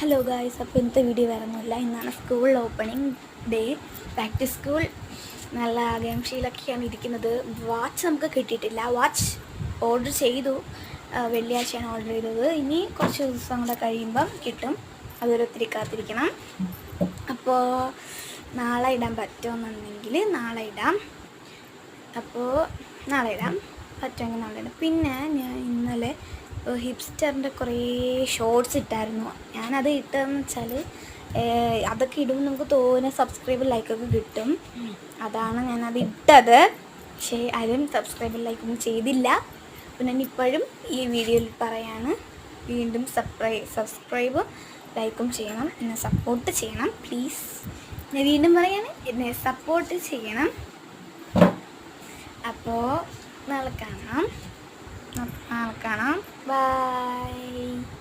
Hello guys, അപ്പോൾ ഇന്നത്തെ video വരുന്നില്ല. ഇന്നാണ് school opening day. Back to school നല്ല ആകാംക്ഷയിലൊക്കെയാണ് ഇരിക്കുന്നത്. വാച്ച് നമുക്ക് കിട്ടിയിട്ടില്ല. വാച്ച് ഓർഡർ ചെയ്തു, വെള്ളിയാഴ്ചയാണ് ഓർഡർ ചെയ്തത്. ഇനി കുറച്ച് ദിവസം കൂടെ കഴിയുമ്പം കിട്ടും. അതൊരു ഒത്തിരി കാത്തിരിക്കണം. അപ്പോൾ നാളെ ഇടാൻ പറ്റുമെന്നുണ്ടെങ്കിൽ നാളെ ഇടാം. നാളെ ഇടാം, പറ്റുമെങ്കിൽ നാളെ ഇടാം. പിന്നെ ഞാൻ ഇന്നലെ ഹിപ്സ്റ്ററിൻ്റെ കുറേ ഷോർട്സ് ഇട്ടായിരുന്നു. ഞാനത് ഇട്ടതെന്ന് വെച്ചാൽ അതൊക്കെ ഇടുമ്പോൾ നമുക്ക് തോന്നുന്ന സബ്സ്ക്രൈബ് ലൈക്കൊക്കെ കിട്ടും. അതാണ് ഞാനത് ഇട്ടത്. പക്ഷേ ആരും സബ്സ്ക്രൈബ് ലൈക്കൊന്നും ചെയ്തില്ല. അപ്പോൾ ഞാൻ ഇപ്പോഴും ഈ വീഡിയോയിൽ പറയാണ്, വീണ്ടും സബ്സ്ക്രൈബ് ലൈക്കും ചെയ്യണം, എന്നെ സപ്പോർട്ട് ചെയ്യണം പ്ലീസ്. ഞാൻ വീണ്ടും പറയാണ്, എന്നെ സപ്പോർട്ട് ചെയ്യണം. അപ്പോൾ നാളെ കാണാം. Bye.